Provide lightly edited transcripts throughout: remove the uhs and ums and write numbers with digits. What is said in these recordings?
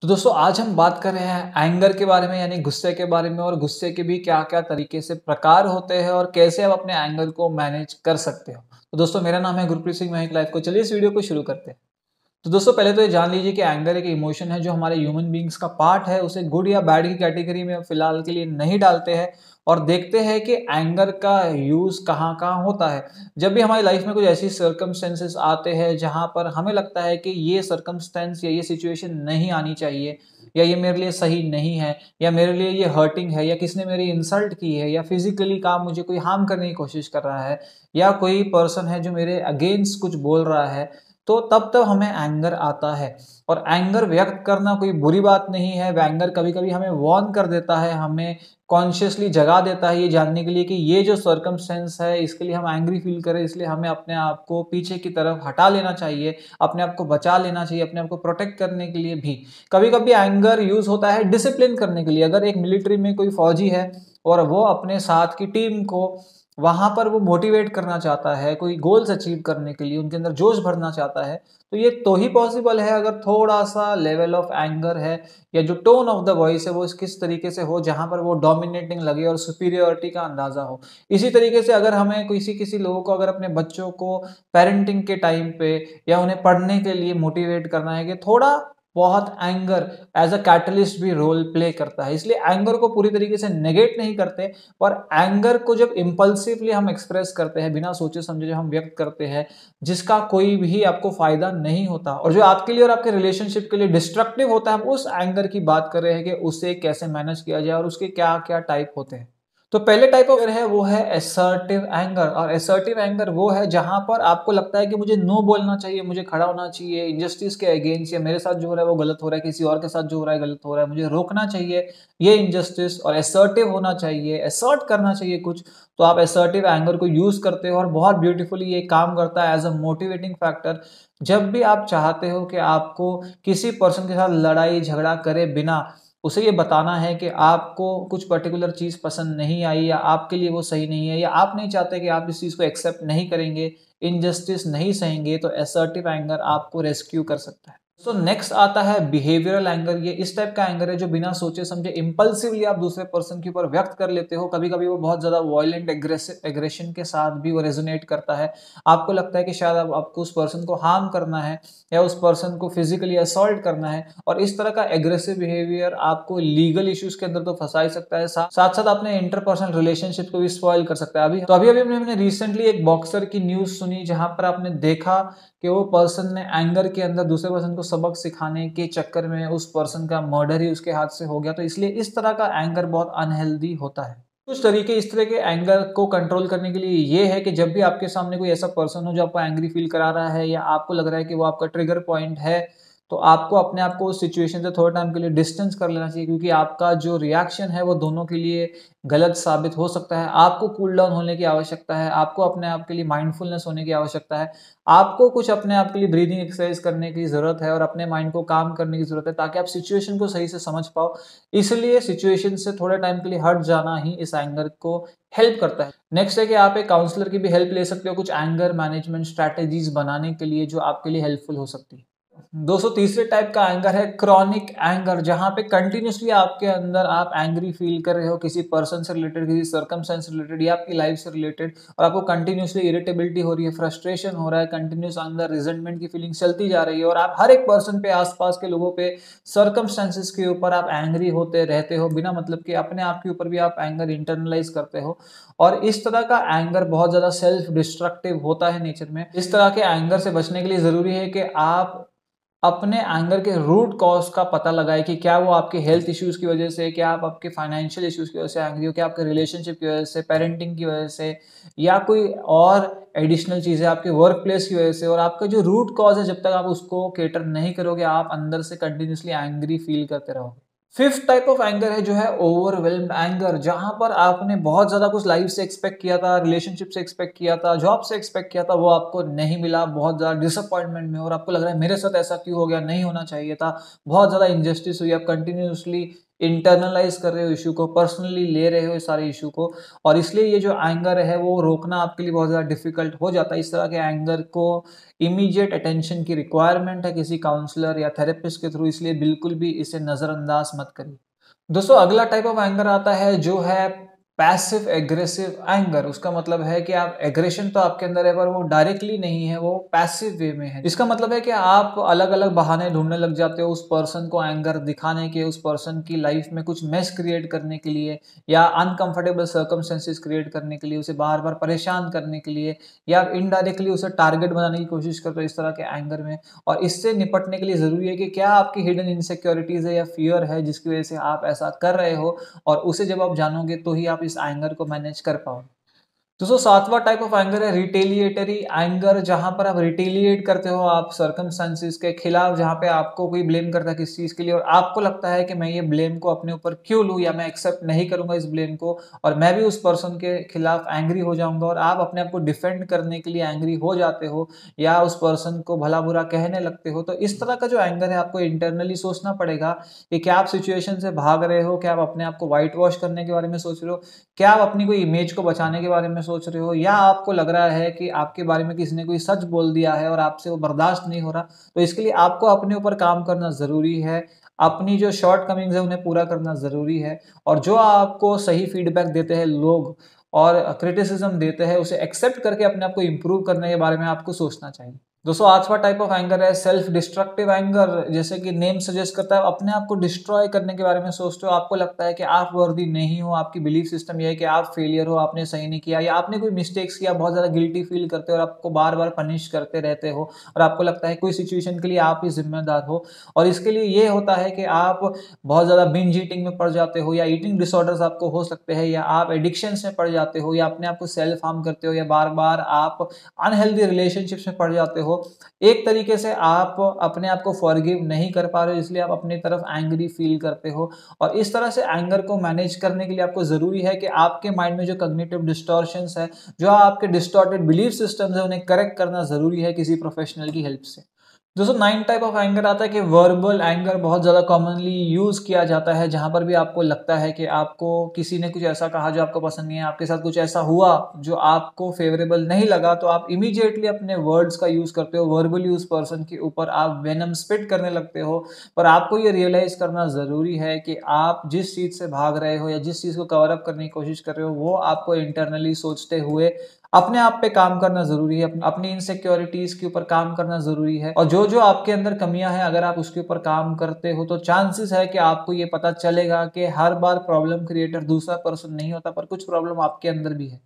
तो दोस्तों आज हम बात कर रहे हैं एंगर के बारे में यानी गुस्से के बारे में और गुस्से के भी क्या-क्या तरीके से प्रकार होते हैं और कैसे आप अपने एंगर को मैनेज कर सकते हो। तो दोस्तों मेरा नाम है गुरप्रीत सिंह महक लाइफ को चलिए इस वीडियो को शुरू करते हैं। तो दोस्तों पहले तो ये जान लीजिए कि एंगर एक इमोशन है जो हमारे ह्यूमन बीइंग्स का पार्ट है, उसे गुड या बैड की कैटेगरी में फिलहाल के लिए नहीं डालते हैं और देखते हैं कि एंगर का यूज़ कहाँ-कहाँ होता है। जब भी हमारी लाइफ में कुछ ऐसी सर्कमस्टेंसेस आते हैं जहाँ पर हमें लगता है कि ये सर्कमस्टेंस या ये सिचुएशन नहीं आनी चाहिए या ये मेरे लिए सही नहीं है या मेरे लिए ये हर्टिंग है या किसी ने मेरी इंसल्ट की है या फिजिकली काम मुझे कोई हार्म करने की कोशिश कर रहा है या कोई पर्सन है जो मेरे अगेंस्ट कुछ बोल रहा है, तो तब हमें एंगर आता है। और एंगर व्यक्त करना कोई बुरी बात नहीं है। एंगर कभी-कभी हमें वार्न कर देता है, हमें कॉन्शियसली जगा देता है ये जानने के लिए कि ये जो सर्कमस्टेंस है इसके लिए हम एंग्री फील करें, इसलिए हमें अपने आप को पीछे की तरफ हटा लेना चाहिए, अपने आप को बचा लेना चाहिए, अपने आप को प्रोटेक्ट करने के लिए भी। कभी-कभी एंगर यूज़ होता है डिसिप्लिन करने के लिए। अगर एक मिलिट्री में कोई फौजी है और वो अपने साथ की टीम को वहाँ पर वो मोटिवेट करना चाहता है, कोई गोल्स अचीव करने के लिए उनके अंदर जोश भरना चाहता है, तो ये तो ही पॉसिबल है अगर थोड़ा-सा लेवल ऑफ एंगर है या जो टोन ऑफ द वॉइस है वो किस तरीके से हो जहाँ पर वो डोमिनेटिंग लगे और सुपीरियॉरिटी का अंदाज़ा हो। इसी तरीके से अगर हमें किसी-किसी लोगों को अगर अपने बच्चों को पेरेंटिंग के टाइम पे या उन्हें पढ़ने के लिए मोटिवेट करना है कि थोड़ा बहुत एंगर एज़ अ कैटलिस्ट भी रोल प्ले करता है। इसलिए एंगर को पूरी तरीके से नेगेट नहीं करते और एंगर को जब इम्पल्सिवली हम एक्सप्रेस करते हैं, बिना सोचे समझे जब हम व्यक्त करते हैं, जिसका कोई भी आपको फ़ायदा नहीं होता और जो आपके लिए और आपके रिलेशनशिप के लिए डिस्ट्रक्टिव होता है, हम उस एंगर की बात कर रहे हैं कि उसे कैसे मैनेज किया जाए और उसके क्या-क्या टाइप होते हैं। तो पहले टाइप ऑफ एंगर है वो है असर्टिव एंगर और असर्टिव एंगर वो है जहाँ पर आपको लगता है कि मुझे नो बोलना चाहिए, मुझे खड़ा होना चाहिए, इनजस्टिस के अगेंस्ट या मेरे साथ जो हो रहा है वो गलत हो रहा है, किसी और के साथ जो हो रहा है गलत हो रहा है, मुझे रोकना चाहिए ये इनजस्टिस और असर्टिव होना चाहिए, असर्ट करना चाहिए कुछ। तो आप असर्टिव एंगर को यूज़ करते हो और बहुत ब्यूटीफुली ये काम करता है एज़ अ मोटिवेटिंग फैक्टर। जब भी आप चाहते हो कि आपको किसी पर्सन के साथ लड़ाई झगड़ा करे बिना उसे ये बताना है कि आपको कुछ पर्टिकुलर चीज़ पसंद नहीं आई या आपके लिए वो सही नहीं है या आप नहीं चाहते कि आप इस चीज़ को एक्सेप्ट नहीं करेंगे, इनजस्टिस नहीं सहेंगे, तो असर्टिव एंगर आपको रेस्क्यू कर सकता है। तो नेक्स्ट आता है बिहेवियरल एंगर। ये इस टाइप का एंगर है जो बिना सोचे समझे इम्पल्सिवली आप दूसरे पर्सन के ऊपर व्यक्त कर लेते हो। कभी-कभी वो बहुत ज़्यादा वॉयलेंट एग्रेशन के साथ भी वो रेजोनेट करता है। आपको लगता है कि शायद अब आपको उस पर्सन को हार्म करना है या उस पर्सन को फिजिकली असॉल्ट करना है और इस तरह का एग्रेसिव बिहेवियर आपको लीगल इश्यूज के अंदर तो फंसा ही सकता है, साथ-साथ अपने इंटरपर्सनल रिलेशनशिप को भी स्पॉइल कर सकता है। अभी हमने रिसेंटली एक बॉक्सर की न्यूज़ सुनी जहाँ पर आपने देखा कि वो पर्सन ने एंगर के अंदर दूसरे पर्सन को सबक सिखाने के चक्कर में उस पर्सन का मर्डर ही उसके हाथ से हो गया। तो इसलिए इस तरह का एंगर बहुत अनहेल्दी होता है। कुछ तरीके इस तरह के एंगर को कंट्रोल करने के लिए ये है कि जब भी आपके सामने कोई ऐसा पर्सन हो जो आपको एंग्री फील करा रहा है या आपको लग रहा है कि वो आपका ट्रिगर पॉइंट है, तो आपको अपने आप को उस सिचुएशन से थोड़े टाइम के लिए डिस्टेंस कर लेना चाहिए क्योंकि आपका जो रिएक्शन है वो दोनों के लिए गलत साबित हो सकता है। आपको कूल डाउन होने की आवश्यकता है, आपको अपने आप के लिए माइंडफुलनेस होने की आवश्यकता है, आपको कुछ अपने आप के लिए ब्रीदिंग एक्सरसाइज करने की ज़रूरत है और अपने माइंड को काम करने की ज़रूरत है ताकि आप सिचुएशन को सही से समझ पाओ। इसलिए सिचुएशन से थोड़े टाइम के लिए हट जाना ही इस एंगर को हेल्प करता है। नेक्स्ट है कि आप एक काउंसलर की भी हेल्प ले सकते हो कुछ एंगर मैनेजमेंट स्ट्रैटेजीज बनाने के लिए जो आपके लिए हेल्पफुल हो सकती है। दोस्तों तीसरे टाइप का एंगर है क्रॉनिक एंगर, जहां पे कंटिन्यूसली आपके अंदर आप एंग्री फील कर रहे हो किसी पर्सन से रिलेटेड, किसी सर्कमस्टेंस से रिलेटेड या आपकी लाइफ से रिलेटेड और आपको कंटिन्यूसली इरिटेबिलिटी हो रही है, फ्रस्ट्रेशन हो रहा है, कंटिन्यूस अंदर रिजेंटमेंट की फीलिंग चलती जा रही है और आप हर एक पर्सन पे, आसपास के लोगों पे, सर्कमस्टेंसेस के ऊपर आप एंग्री होते रहते हो बिना मतलब कि अपने आप के ऊपर भी आप एंगर इंटरनलाइज करते हो और इस तरह का एंगर बहुत ज्यादा सेल्फ डिस्ट्रक्टिव होता है नेचर में। इस तरह के एंगर से बचने के लिए जरूरी है कि आप अपने एंगर के रूट कॉज का पता लगाए कि क्या वो आपके हेल्थ इश्यूज की वजह से, क्या आप आपके फाइनेंशियल इश्यूज की वजह से एंग्री हो, क्या आपके रिलेशनशिप की वजह से, पेरेंटिंग की वजह से या कोई और एडिशनल चीज़ है आपके वर्क प्लेस की वजह से। और आपका जो रूट कॉज है जब तक आप उसको केटर नहीं करोगे आप अंदर से कंटिन्यूसली एंग्री फील करते रहोगे। फिफ्थ टाइप ऑफ एंगर है जो है ओवरवेल्म्ड एंगर, जहां पर आपने बहुत ज्यादा कुछ लाइफ से एक्सपेक्ट किया था, रिलेशनशिप से एक्सपेक्ट किया था, जॉब से एक्सपेक्ट किया था, वो आपको नहीं मिला, बहुत ज्यादा डिसअपॉइंटमेंट में और आपको लग रहा है मेरे साथ ऐसा क्यों हो गया, नहीं होना चाहिए था, बहुत ज्यादा इनजस्टिस हुई, आप कंटिन्यूसली इंटरनलाइज कर रहे हो इशू को, पर्सनली ले रहे हो इस सारे इशू को, और इसलिए ये जो एंगर है वो रोकना आपके लिए बहुत ज़्यादा डिफिकल्ट हो जाता है। इस तरह के एंगर को इमीडिएट अटेंशन की रिक्वायरमेंट है किसी काउंसलर या थेरेपिस्ट के थ्रू, इसलिए बिल्कुल भी इसे नज़रअंदाज मत करिए। दोस्तों अगला टाइप ऑफ एंगर आता है जो है पैसिव एग्रेसिव एंगर। उसका मतलब है कि आप एग्रेशन तो आपके अंदर है पर वो डायरेक्टली नहीं है, वो पैसिव वे में है। इसका मतलब है कि आप अलग अलग बहाने ढूंढने लग जाते हो उस पर्सन को एंगर दिखाने के, उस पर्सन की लाइफ में कुछ मेस क्रिएट करने के लिए या अनकंफर्टेबल सर्कमस्टेंसेस क्रिएट करने के लिए, उसे बार बार परेशान करने के लिए, या इनडायरेक्टली उसे टारगेट बनाने की कोशिश करते हो इस तरह के एंगर में। और इससे निपटने के लिए जरूरी है कि क्या आपकी हिडन इनसिक्योरिटीज है या फियर है जिसकी वजह से आप ऐसा कर रहे हो, और उसे जब आप जानोगे तो ही आप इस एंगर को मैनेज कर पाओ। दोस्तों सातवां टाइप ऑफ एंगर है रिटेलिएटरी एंगर, जहां पर आप रिटेलिएट करते हो आप सर्कमस्टेंसेस के खिलाफ, जहां पे आपको कोई ब्लेम करता है किसी चीज के लिए और आपको लगता है कि मैं ये ब्लेम को अपने ऊपर क्यों लूं, या मैं एक्सेप्ट नहीं करूंगा इस ब्लेम को और मैं भी उस पर्सन के खिलाफ एंग्री हो जाऊंगा, और आप अपने आप को डिफेंड करने के लिए एंग्री हो जाते हो या उस पर्सन को भला बुरा कहने लगते हो। तो इस तरह का जो एंगर है आपको इंटरनली सोचना पड़ेगा कि क्या आप सिचुएशन से भाग रहे हो, क्या आप अपने आप को व्हाइट वॉश करने के बारे में सोच रहे हो, क्या आप अपनी कोई इमेज को बचाने के बारे में सोच रहे हो, या आपको लग रहा है कि आपके बारे में किसी ने कोई सच बोल दिया है और आपसे वो बर्दाश्त नहीं हो रहा। तो इसके लिए आपको अपने ऊपर काम करना ज़रूरी है, अपनी जो शॉर्ट कमिंग्स है उन्हें पूरा करना ज़रूरी है, और जो आपको सही फीडबैक देते हैं लोग और क्रिटिसिज्म देते हैं उसे एक्सेप्ट करके अपने आप को इम्प्रूव करने के बारे में आपको सोचना चाहिए। दोस्तों आठवां टाइप ऑफ एंगर है सेल्फ डिस्ट्रक्टिव एंगर। जैसे कि नेम सजेस्ट करता है, अपने आप को डिस्ट्रॉय करने के बारे में सोचते हो, आपको लगता है कि आप वर्दी नहीं हो, आपकी बिलीफ सिस्टम ये है कि आप फेलियर हो, आपने सही नहीं किया, या आपने कोई मिस्टेक्स किया, बहुत ज़्यादा गिल्टी फील करते हो और आपको बार बार पनिश करते रहते हो, और आपको लगता है कोई सिचुएशन के लिए आप ही जिम्मेदार हो। और इसके लिए ये होता है कि आप बहुत ज़्यादा बिंज ईटिंग में पड़ जाते हो, या ईटिंग डिसऑर्डर्स आपको हो सकते हैं, या आप एडिक्शंस में पड़ जाते हो, या अपने आप को सेल्फ हार्म करते हो, या बार बार आप अनहेल्दी रिलेशनशिप्स में पड़ जाते हो। एक तरीके से आप अपने आप को फॉरगिव नहीं कर पा रहे हो, इसलिए आप अपनी तरफ एंग्री फील करते हो। और इस तरह से एंगर को मैनेज करने के लिए आपको जरूरी है कि आपके माइंड में जो कॉग्निटिव डिस्टॉर्शंस है, जो आपके डिस्टॉर्टेड बिलीफ सिस्टम्स है, उन्हें करेक्ट करना जरूरी है किसी प्रोफेशनल की हेल्प से। दोस्तों 9 टाइप ऑफ एंगर आता है कि वर्बल एंगर बहुत ज़्यादा कॉमनली यूज़ किया जाता है, जहां पर भी आपको लगता है कि आपको किसी ने कुछ ऐसा कहा जो आपको पसंद नहीं है, आपके साथ कुछ ऐसा हुआ जो आपको फेवरेबल नहीं लगा, तो आप इमीडिएटली अपने वर्ड्स का यूज़ करते हो, वर्बली उस पर्सन के ऊपर आप वेनम स्पिट करने लगते हो। पर आपको ये रियलाइज़ करना ज़रूरी है कि आप जिस चीज़ से भाग रहे हो या जिस चीज़ को कवर अप करने की कोशिश कर रहे हो, वो आपको इंटरनली सोचते हुए अपने आप पे काम करना जरूरी है, अपनी इनसिक्योरिटीज के ऊपर काम करना जरूरी है। और जो जो आपके अंदर कमियां हैं अगर आप उसके ऊपर काम करते हो तो चांसेस है कि आपको ये पता चलेगा कि हर बार प्रॉब्लम क्रिएटर दूसरा पर्सन नहीं होता, पर कुछ प्रॉब्लम आपके अंदर भी है।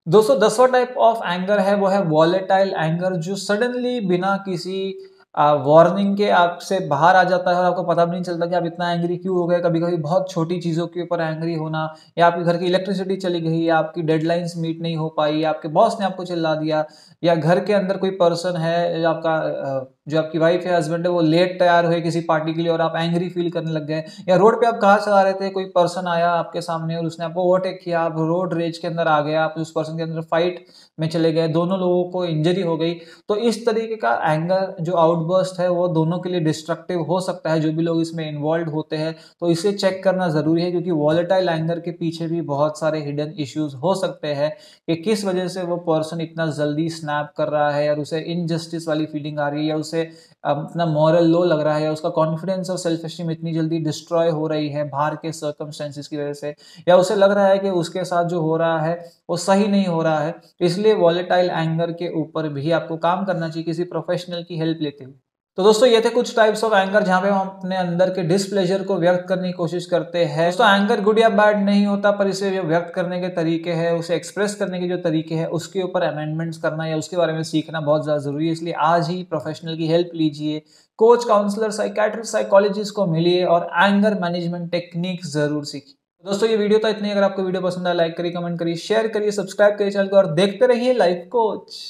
दोस्तों 10वां टाइप ऑफ एंगर है वो है वॉलेटाइल एंगर, जो सडनली बिना किसी वार्निंग के आपसे बाहर आ जाता है और आपको पता भी नहीं चलता कि आप इतना एंग्री क्यों हो गए। कभी कभी बहुत छोटी चीज़ों के ऊपर एंग्री होना, या आपके घर की इलेक्ट्रिसिटी चली गई, या आपकी डेडलाइंस मीट नहीं हो पाई, या आपके बॉस ने आपको चिल्ला दिया, या घर के अंदर कोई पर्सन है आपका जो आपकी वाइफ है, हस्बैंड है, वो लेट तैयार हुए किसी पार्टी के लिए और आप एंग्री फील करने लग गए, या रोड पे आप कार चला रहे थे, कोई पर्सन आया आपके सामने और उसने आपको ओवरटेक किया, आप रोड रेज के अंदर आ गए, आप उस पर्सन के अंदर फाइट में चले गए, दोनों लोगों को इंजरी हो गई। तो इस तरीके का एंगर जो आउटबर्स्ट है वो दोनों के लिए डिस्ट्रक्टिव हो सकता है, जो भी लोग इसमें इन्वॉल्व होते हैं। तो इसे चेक करना जरूरी है, क्योंकि वॉलेटाइल एंगर के पीछे भी बहुत सारे हिडन इश्यूज हो सकते हैं कि किस वजह से वो पर्सन इतना जल्दी स्नैप कर रहा है, और उसे इनजस्टिस वाली फीलिंग आ रही है, या उसे अपना मॉरल लो लग रहा है, या उसका कॉन्फिडेंस और सेल्फ एस्टीम इतनी जल्दी डिस्ट्रॉय हो रही है बाहर के सर्कमस्टेंसेस की वजह से, या उसे लग रहा है कि उसके साथ जो हो रहा है वो सही नहीं हो रहा है। इसलिए वॉलेटाइल एंगर के ऊपर भी आपको काम करना चाहिए किसी प्रोफेशनल की हेल्प लेते हुए। तो दोस्तों ये थे कुछ टाइप्स ऑफ एंगर जहां पे हम अपने अंदर के डिसप्लेजर को व्यक्त करने की कोशिश करते हैं। दोस्तों एंगर गुड या बैड नहीं होता, पर इसे जो व्यक्त करने के तरीके हैं, उसे एक्सप्रेस करने के जो तरीके हैं, उसके ऊपर अमेंडमेंट्स करना या उसके बारे में सीखना बहुत ज्यादा जरूरी है। इसलिए आज ही प्रोफेशनल की हेल्प लीजिए, कोच, काउंसलर, साइकेट्रिस्ट, साइकोलॉजिस्ट को मिलिए और एंगर मैनेजमेंट टेक्निक जरूर सीखिए। दोस्तों ये वीडियो तो इतनी, अगर आपको वीडियो पसंद आया लाइक करिए, कमेंट करिए, शेयर करिए, सब्सक्राइब करिए चैनल को, और देखते रहिए लाइफ कोच।